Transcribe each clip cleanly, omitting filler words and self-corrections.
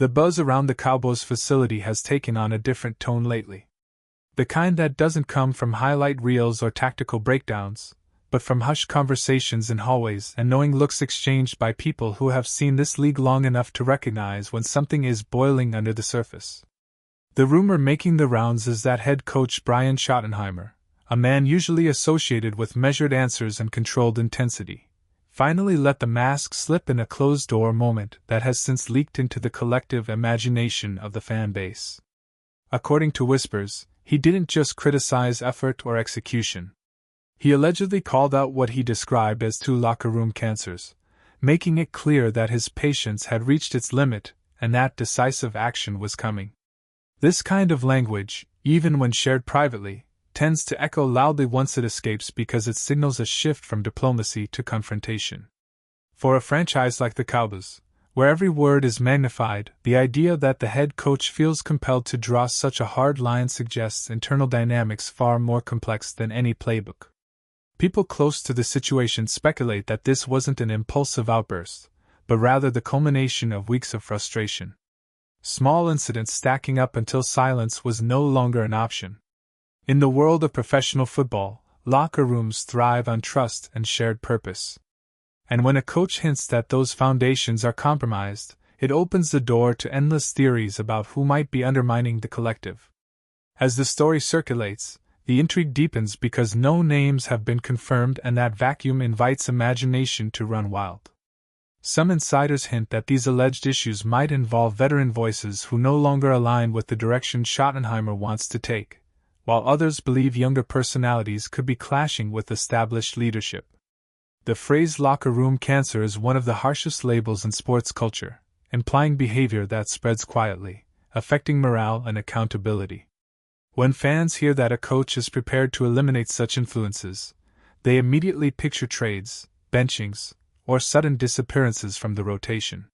The buzz around the Cowboys facility has taken on a different tone lately. The kind that doesn't come from highlight reels or tactical breakdowns, but from hushed conversations in hallways and knowing looks exchanged by people who have seen this league long enough to recognize when something is boiling under the surface. The rumor making the rounds is that head coach Brian Schottenheimer, a man usually associated with measured answers and controlled intensity, finally let the mask slip in a closed-door moment that has since leaked into the collective imagination of the fan base. According to whispers, he didn't just criticize effort or execution. He allegedly called out what he described as two locker room cancers, making it clear that his patience had reached its limit and that decisive action was coming. This kind of language, even when shared privately, tends to echo loudly once it escapes because it signals a shift from diplomacy to confrontation. For a franchise like the Cowboys, where every word is magnified, the idea that the head coach feels compelled to draw such a hard line suggests internal dynamics far more complex than any playbook. People close to the situation speculate that this wasn't an impulsive outburst, but rather the culmination of weeks of frustration. Small incidents stacking up until silence was no longer an option. In the world of professional football, locker rooms thrive on trust and shared purpose. And when a coach hints that those foundations are compromised, it opens the door to endless theories about who might be undermining the collective. As the story circulates, the intrigue deepens because no names have been confirmed and that vacuum invites imagination to run wild. Some insiders hint that these alleged issues might involve veteran voices who no longer align with the direction Schottenheimer wants to take, while others believe younger personalities could be clashing with established leadership. The phrase locker room cancer is one of the harshest labels in sports culture, implying behavior that spreads quietly, affecting morale and accountability. When fans hear that a coach is prepared to eliminate such influences, they immediately picture trades, benchings, or sudden disappearances from the rotation.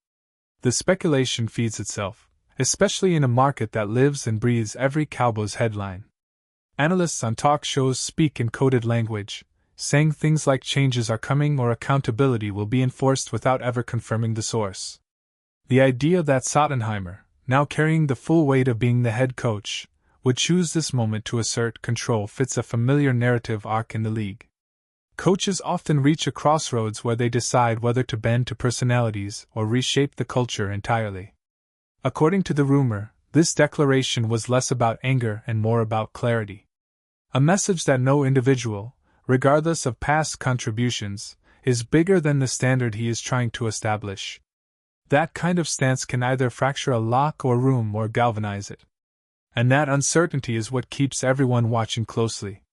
The speculation feeds itself, especially in a market that lives and breathes every Cowboys headline. Analysts on talk shows speak in coded language, saying things like changes are coming or accountability will be enforced without ever confirming the source. The idea that Schottenheimer, now carrying the full weight of being the head coach, would choose this moment to assert control fits a familiar narrative arc in the league. Coaches often reach a crossroads where they decide whether to bend to personalities or reshape the culture entirely. According to the rumor, this declaration was less about anger and more about clarity. A message that no individual, regardless of past contributions, is bigger than the standard he is trying to establish. That kind of stance can either fracture a locker room or galvanize it. And that uncertainty is what keeps everyone watching closely.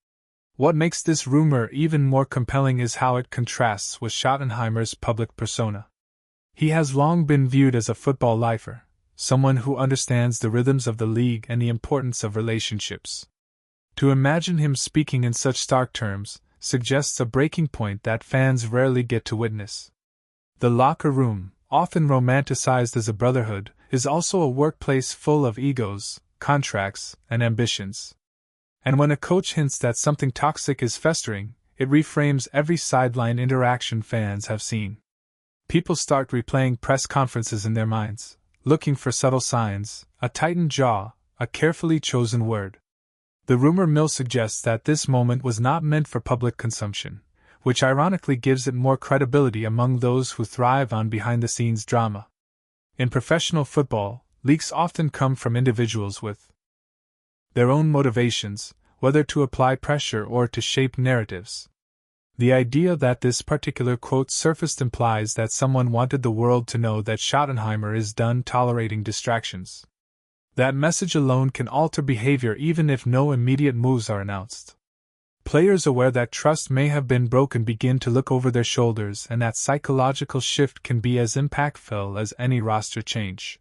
What makes this rumor even more compelling is how it contrasts with Schottenheimer's public persona. He has long been viewed as a football lifer, someone who understands the rhythms of the league and the importance of relationships. To imagine him speaking in such stark terms suggests a breaking point that fans rarely get to witness. The locker room, often romanticized as a brotherhood, is also a workplace full of egos, contracts, and ambitions. And when a coach hints that something toxic is festering, it reframes every sideline interaction fans have seen. People start replaying press conferences in their minds, looking for subtle signs, a tightened jaw, a carefully chosen word. The rumor mill suggests that this moment was not meant for public consumption, which ironically gives it more credibility among those who thrive on behind-the-scenes drama. In professional football, leaks often come from individuals with their own motivations, whether to apply pressure or to shape narratives. The idea that this particular quote surfaced implies that someone wanted the world to know that Schottenheimer is done tolerating distractions. That message alone can alter behavior even if no immediate moves are announced. Players aware that trust may have been broken begin to look over their shoulders, and that psychological shift can be as impactful as any roster change.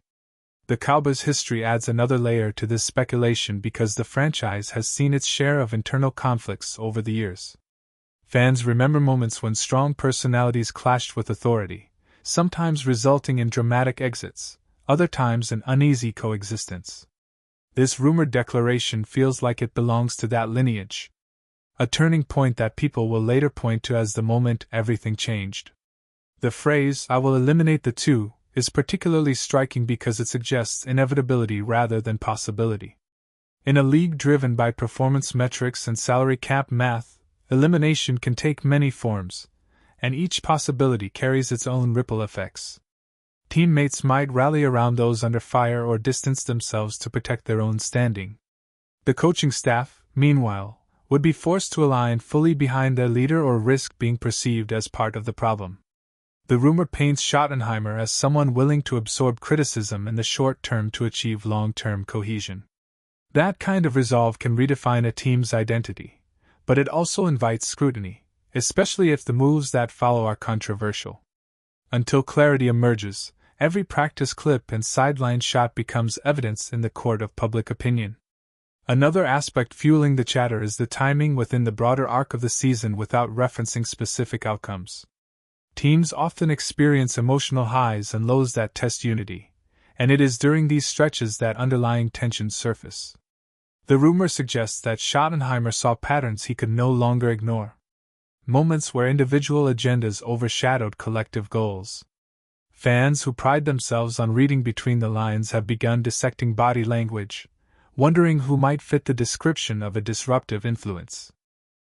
The Cowboys' history adds another layer to this speculation because the franchise has seen its share of internal conflicts over the years. Fans remember moments when strong personalities clashed with authority, sometimes resulting in dramatic exits, other times in uneasy coexistence. This rumored declaration feels like it belongs to that lineage, a turning point that people will later point to as the moment everything changed. The phrase, "I will eliminate the two," is particularly striking because it suggests inevitability rather than possibility. In a league driven by performance metrics and salary cap math, elimination can take many forms, and each possibility carries its own ripple effects. Teammates might rally around those under fire or distance themselves to protect their own standing. The coaching staff, meanwhile, would be forced to align fully behind their leader or risk being perceived as part of the problem. The rumor paints Schottenheimer as someone willing to absorb criticism in the short term to achieve long-term cohesion. That kind of resolve can redefine a team's identity, but it also invites scrutiny, especially if the moves that follow are controversial. Until clarity emerges, every practice clip and sideline shot becomes evidence in the court of public opinion. Another aspect fueling the chatter is the timing within the broader arc of the season without referencing specific outcomes. Teams often experience emotional highs and lows that test unity, and it is during these stretches that underlying tensions surface. The rumor suggests that Schottenheimer saw patterns he could no longer ignore. Moments where individual agendas overshadowed collective goals. Fans who pride themselves on reading between the lines have begun dissecting body language, wondering who might fit the description of a disruptive influence.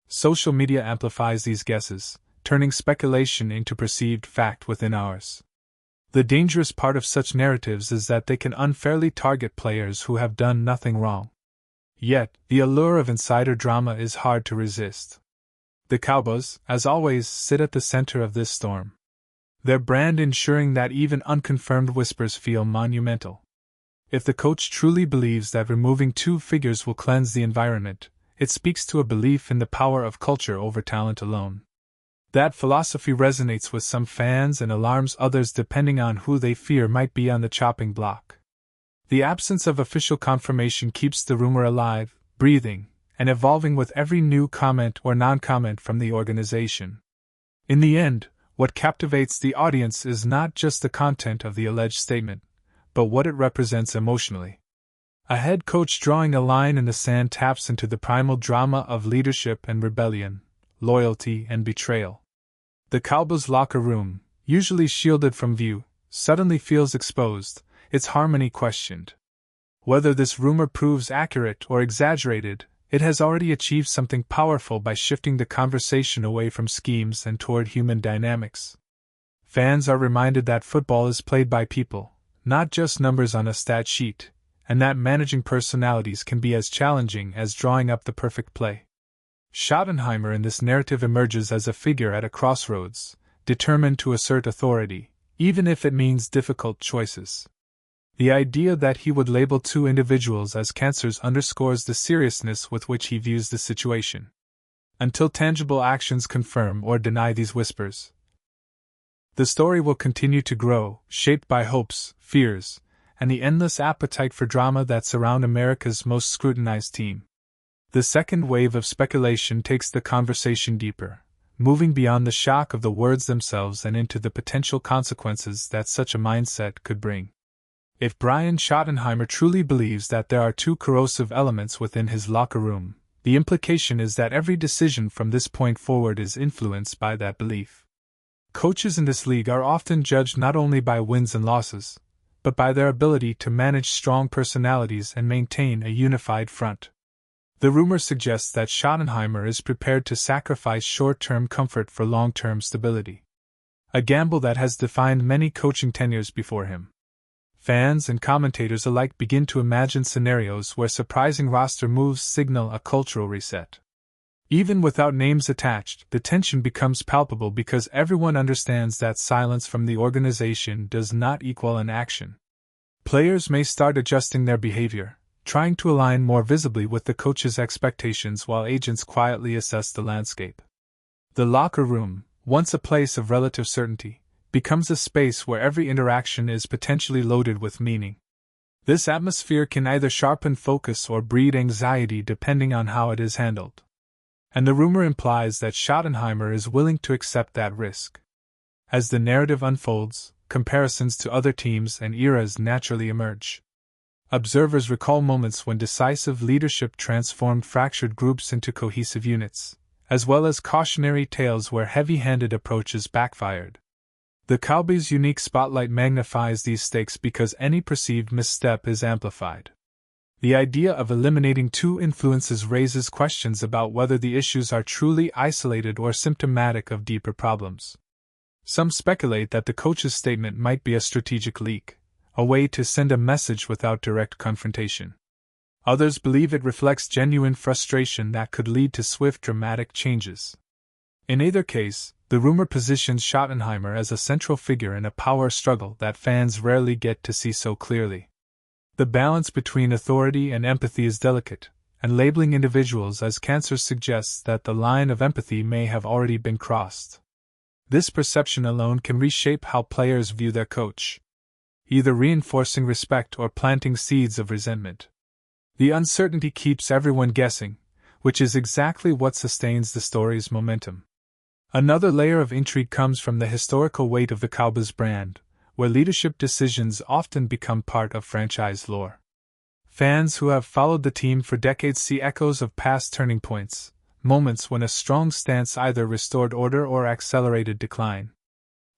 Social media amplifies these guesses, turning speculation into perceived fact within hours. The dangerous part of such narratives is that they can unfairly target players who have done nothing wrong. Yet, the allure of insider drama is hard to resist. The Cowboys, as always, sit at the center of this storm. Their brand ensuring that even unconfirmed whispers feel monumental. If the coach truly believes that removing two figures will cleanse the environment, it speaks to a belief in the power of culture over talent alone. That philosophy resonates with some fans and alarms others depending on who they fear might be on the chopping block. The absence of official confirmation keeps the rumor alive, breathing, and evolving with every new comment or non-comment from the organization. In the end, what captivates the audience is not just the content of the alleged statement, but what it represents emotionally. A head coach drawing a line in the sand taps into the primal drama of leadership and rebellion, loyalty and betrayal. The Cowboys' locker room, usually shielded from view, suddenly feels exposed, its harmony questioned. Whether this rumor proves accurate or exaggerated, it has already achieved something powerful by shifting the conversation away from schemes and toward human dynamics. Fans are reminded that football is played by people, not just numbers on a stat sheet, and that managing personalities can be as challenging as drawing up the perfect play. Schottenheimer in this narrative emerges as a figure at a crossroads, determined to assert authority, even if it means difficult choices. The idea that he would label two individuals as cancers underscores the seriousness with which he views the situation. Until tangible actions confirm or deny these whispers, the story will continue to grow, shaped by hopes, fears, and the endless appetite for drama that surround America's most scrutinized team. The second wave of speculation takes the conversation deeper, moving beyond the shock of the words themselves and into the potential consequences that such a mindset could bring. If Brian Schottenheimer truly believes that there are two corrosive elements within his locker room, the implication is that every decision from this point forward is influenced by that belief. Coaches in this league are often judged not only by wins and losses, but by their ability to manage strong personalities and maintain a unified front. The rumor suggests that Schottenheimer is prepared to sacrifice short-term comfort for long-term stability. A gamble that has defined many coaching tenures before him. Fans and commentators alike begin to imagine scenarios where surprising roster moves signal a cultural reset. Even without names attached, the tension becomes palpable because everyone understands that silence from the organization does not equal inaction. Players may start adjusting their behavior, trying to align more visibly with the coach's expectations while agents quietly assess the landscape. The locker room, once a place of relative certainty, becomes a space where every interaction is potentially loaded with meaning. This atmosphere can either sharpen focus or breed anxiety depending on how it is handled. And the rumor implies that Schottenheimer is willing to accept that risk. As the narrative unfolds, comparisons to other teams and eras naturally emerge. Observers recall moments when decisive leadership transformed fractured groups into cohesive units, as well as cautionary tales where heavy-handed approaches backfired. The Cowboys' unique spotlight magnifies these stakes because any perceived misstep is amplified. The idea of eliminating two influences raises questions about whether the issues are truly isolated or symptomatic of deeper problems. Some speculate that the coach's statement might be a strategic leak, a way to send a message without direct confrontation. Others believe it reflects genuine frustration that could lead to swift dramatic changes. In either case, the rumor positions Schottenheimer as a central figure in a power struggle that fans rarely get to see so clearly. The balance between authority and empathy is delicate, and labeling individuals as cancers suggests that the line of empathy may have already been crossed. This perception alone can reshape how players view their coach, either reinforcing respect or planting seeds of resentment. The uncertainty keeps everyone guessing, which is exactly what sustains the story's momentum. Another layer of intrigue comes from the historical weight of the Cowboys brand, where leadership decisions often become part of franchise lore. Fans who have followed the team for decades see echoes of past turning points, moments when a strong stance either restored order or accelerated decline.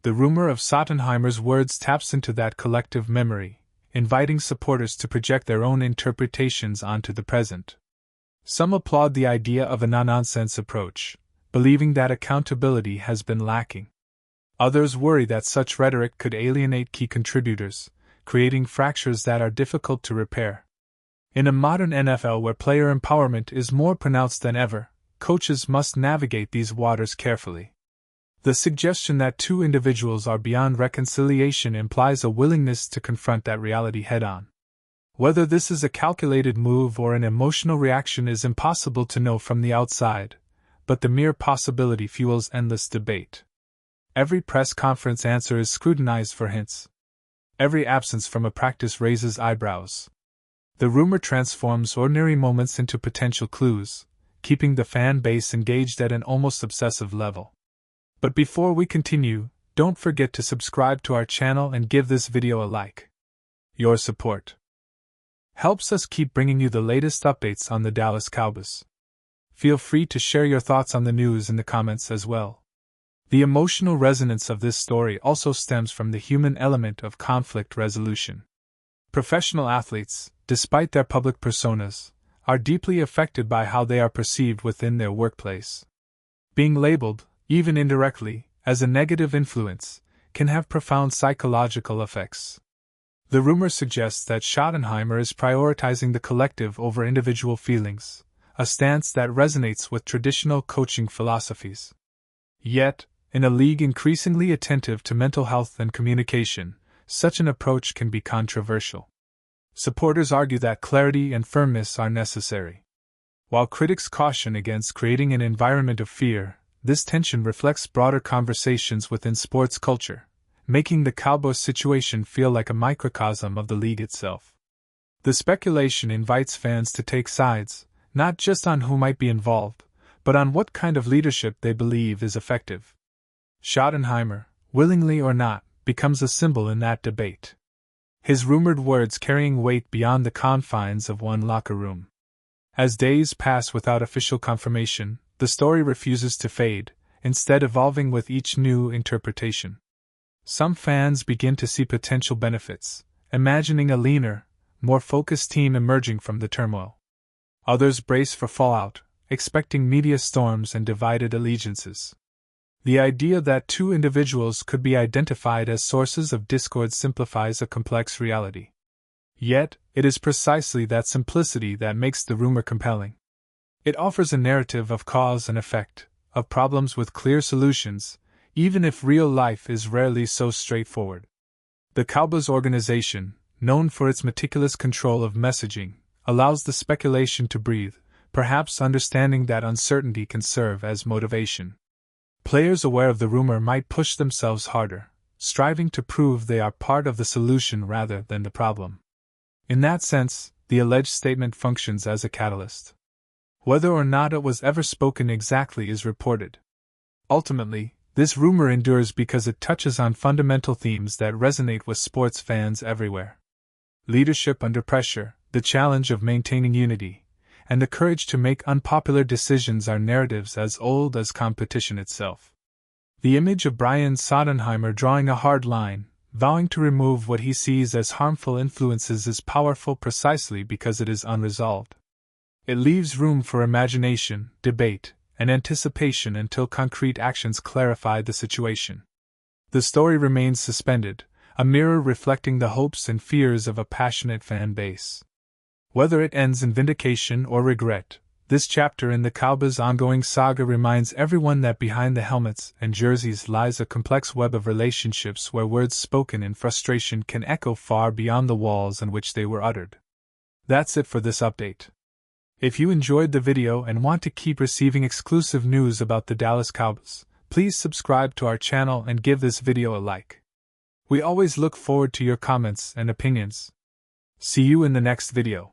The rumor of Schottenheimer's words taps into that collective memory, inviting supporters to project their own interpretations onto the present. Some applaud the idea of a no-nonsense approach, believing that accountability has been lacking. Others worry that such rhetoric could alienate key contributors, creating fractures that are difficult to repair. In a modern NFL where player empowerment is more pronounced than ever, coaches must navigate these waters carefully. The suggestion that two individuals are beyond reconciliation implies a willingness to confront that reality head-on. Whether this is a calculated move or an emotional reaction is impossible to know from the outside, but the mere possibility fuels endless debate. Every press conference answer is scrutinized for hints. Every absence from a practice raises eyebrows. The rumor transforms ordinary moments into potential clues, keeping the fan base engaged at an almost obsessive level. But before we continue, don't forget to subscribe to our channel and give this video a like. Your support helps us keep bringing you the latest updates on the Dallas Cowboys. Feel free to share your thoughts on the news in the comments as well. The emotional resonance of this story also stems from the human element of conflict resolution. Professional athletes, despite their public personas, are deeply affected by how they are perceived within their workplace. Being labeled, even indirectly, as a negative influence, can have profound psychological effects. The rumor suggests that Schottenheimer is prioritizing the collective over individual feelings, a stance that resonates with traditional coaching philosophies. Yet, in a league increasingly attentive to mental health and communication, such an approach can be controversial. Supporters argue that clarity and firmness are necessary, while critics caution against creating an environment of fear. This tension reflects broader conversations within sports culture, making the Cowboys situation feel like a microcosm of the league itself. The speculation invites fans to take sides, not just on who might be involved, but on what kind of leadership they believe is effective. Schottenheimer, willingly or not, becomes a symbol in that debate, his rumored words carrying weight beyond the confines of one locker room. As days pass without official confirmation, the story refuses to fade, instead evolving with each new interpretation. Some fans begin to see potential benefits, imagining a leaner, more focused team emerging from the turmoil. Others brace for fallout, expecting media storms and divided allegiances. The idea that two individuals could be identified as sources of discord simplifies a complex reality. Yet, it is precisely that simplicity that makes the rumor compelling. It offers a narrative of cause and effect, of problems with clear solutions, even if real life is rarely so straightforward. The Cowboys organization, known for its meticulous control of messaging, allows the speculation to breathe, perhaps understanding that uncertainty can serve as motivation. Players aware of the rumor might push themselves harder, striving to prove they are part of the solution rather than the problem. In that sense, the alleged statement functions as a catalyst. Whether or not it was ever spoken exactly is reported. Ultimately, this rumor endures because it touches on fundamental themes that resonate with sports fans everywhere. Leadership under pressure, the challenge of maintaining unity, and the courage to make unpopular decisions are narratives as old as competition itself. The image of Brian Sodenheimer drawing a hard line, vowing to remove what he sees as harmful influences, is powerful precisely because it is unresolved. It leaves room for imagination, debate, and anticipation until concrete actions clarify the situation. The story remains suspended, a mirror reflecting the hopes and fears of a passionate fan base. Whether it ends in vindication or regret, this chapter in the Cowboys' ongoing saga reminds everyone that behind the helmets and jerseys lies a complex web of relationships where words spoken in frustration can echo far beyond the walls in which they were uttered. That's it for this update. If you enjoyed the video and want to keep receiving exclusive news about the Dallas Cowboys, please subscribe to our channel and give this video a like. We always look forward to your comments and opinions. See you in the next video.